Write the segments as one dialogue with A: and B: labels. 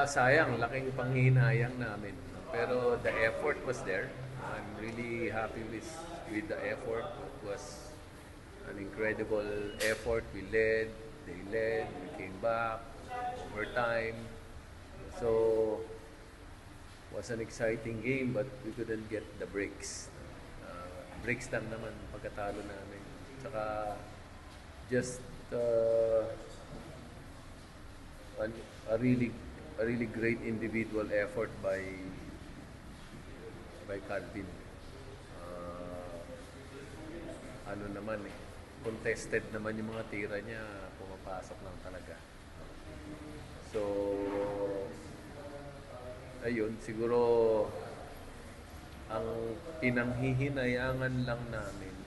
A: Sayang, laking panghihinayang namin. Pero the effort was there. I'm really happy with the effort. It was an incredible effort. We led, they led, we came back, overtime. So, was an exciting game but we couldn't get the breaks. Breaks lang naman pagkatalo namin. Tsaka, just an, a really a really great individual effort by Calvin. Uh, ano naman contested naman yung mga tira niya, pumapasok lang talaga. So, ayun, siguro ang pinanghihinayangan lang namin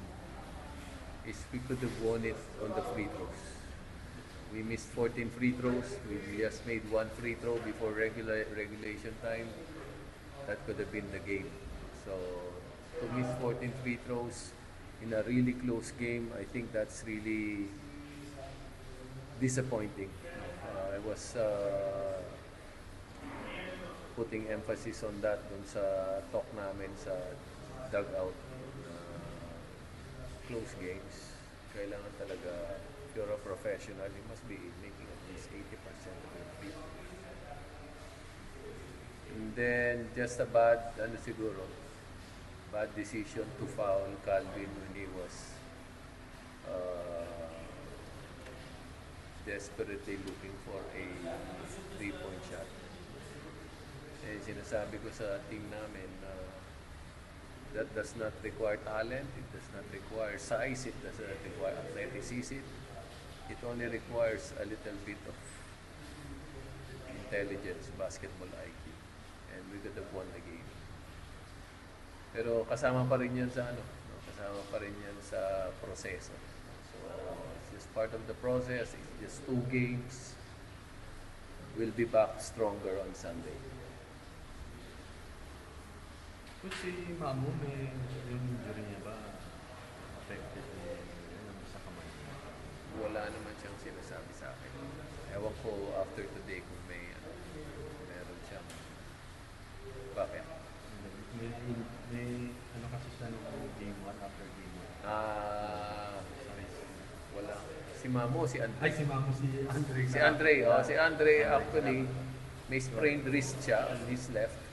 A: is we could have won it on the free throws. We missed 14 free throws. We just made one free throw before regulation time. That could have been the game. So, to miss 14 free throws in a really close game, I think that's really disappointing. I was putting emphasis on that dun sa talk namin sa dugout. Close games, kailangan talaga, if you're a professional, you must be making at least 80% of your free throws. And then, just a bad decision to foul Calvin when he was desperately looking for a 3-point shot. Eh, sinasabi ko sa team namin na that does not require talent, it does not require size, it does not require athleticism. It only requires a little bit of intelligence, basketball IQ. And we could have won the game. Pero kasama pa rin yan sa kasama pa rin yan sa proseso. So, it's just part of the process. It's just 2 games. We'll be back stronger on Sunday.
B: Kung si Mamu, yung injury niya ba affected sa kamay?
A: Wala naman siyang sinasabi sa akin. Ewan ko after today kung meron siyang. Bakit?
B: May kasi siya nung game 1 after game 1.
A: Wala. Si Mamu, si Andre.
B: Ay, si Mamu, si Andre.
A: Si Andre, si Andre actually may sprained wrist siya on his left.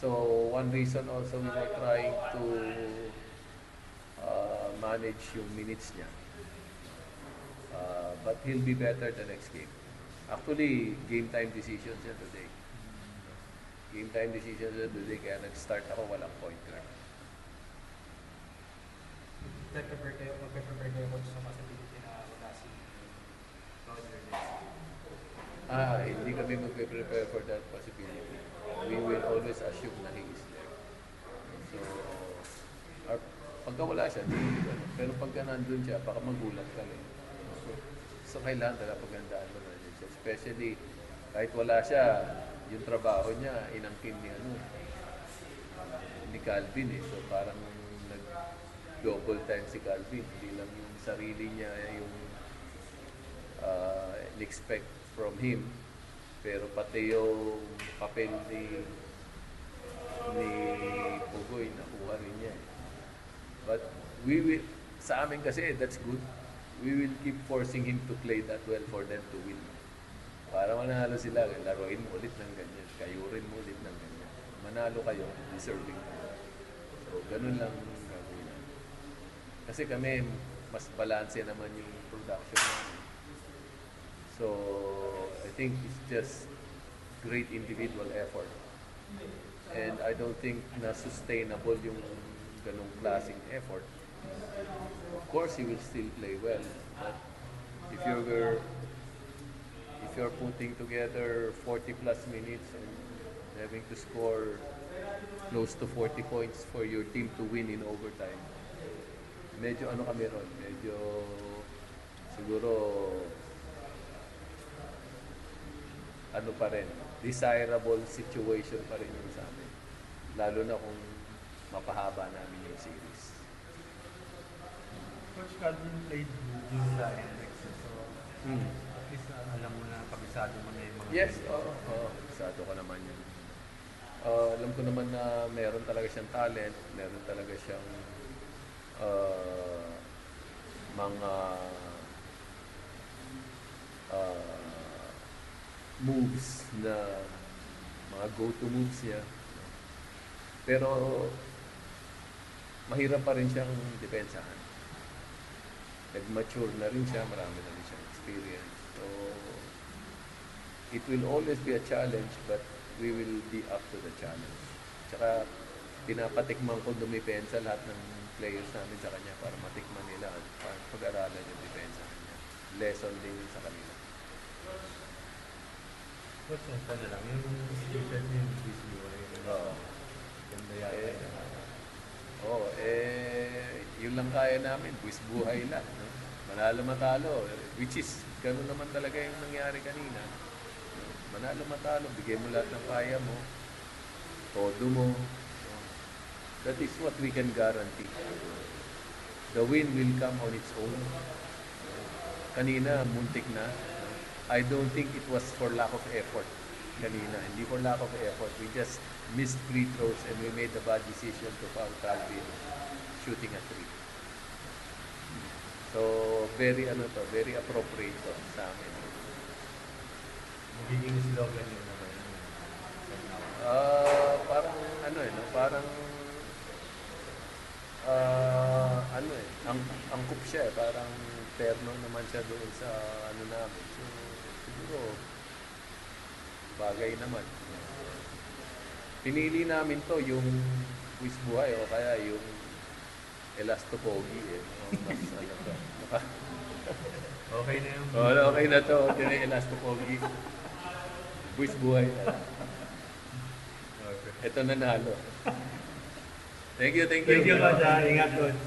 A: So, one reason also we were trying to manage yung minutes niya. But he'll be better the next game. Actually, game time decisions yan today. Game time decisions yan today, kaya nag-start ako, walang point guard.
C: Magpe-prepare kayo sa possibility na wala si Roger Leslie?
A: Hindi kami magpe-prepare for that possibility. We will always assume na he is there. So, pagka wala siya, pero pagka nandun siya, baka magulat ka rin. So kailangan talaga pagandaan mo na siya. Especially, kahit wala siya, yung trabaho niya, inangkin ni Calvin eh. So parang nag-double time si Calvin. Hindi lang yung sarili niya yung expect from him. Pero pati yung papel ni Pugoy, nakuha rin niya. But we will, sa amin kasi, that's good. We will keep forcing him to play that well for them to win. Para manalo sila, laruin mo ulit ng ganyan. Kayurin mo ulit ng ganyan. Manalo kayo, deserving. So, ganun lang gagawin. Kasi kami, mas balanse naman yung production namin. So, I think it's just great individual effort. And I don't think na sustainable yung ganung klaseng effort. Of course, he will still play well. But if you're putting together 40 plus minutes and having to score close to 40 points for your team to win in overtime, medyo kami ron, medyo siguro pa rin, desirable situation pa rin yung sa amin. Lalo na kung mapahaba namin yung series.
B: Coach Calvin played June sa NX. So, at least alam mo na kabisado kabisado mo na yung mga
A: Yes,
B: players.
A: oo. Sado ko naman yun. Alam ko naman na meron talaga siyang talent, meron talaga siyang mga moves na mga go-to moves niya. Pero mahirap pa rin siyang depensahan. Nag-mature na rin siya, marami na rin siyang experience. So, it will always be a challenge, but we will be up to the challenge. Tsaka, pinapatikman ko dumipensa lahat ng players namin sa kanya para matikman nila at pag-aralan yung depensa niya. Lesson din yun sa kanila.
B: Coach, yung na lang, yung t-shirt niya yung BCUI.
A: Oo.
B: Ganda yata.
A: Yun lang kaya namin, buwis buhay lang. No? Manalo matalo, which is, gano'n naman talaga yung nangyari kanina. Manalo matalo, bigay mo lahat ng kaya mo, todo mo. That is what we can guarantee. The win will come on its own. Kanina, muntik na. I don't think it was for lack of effort. Kanina, hindi for lack of effort. We just missed free throws and we made the bad decision to foul Calvin shooting a three. So, very appropriate to sa amin.
B: Magiging slogan yun naman.
A: Parang angkop siya parang terno naman siya doon sa namin. So, siguro, bagay naman. Pinili namin to yung quiz buhay o kaya yung elastopogi mas to.
B: Okay na yung...
A: Okay na to. Ito na yung elastopogi. Quiz buhay na.
B: Okay.
A: Ito nanalo. Thank you.
B: Thank you, Coach. Ingat, Coach.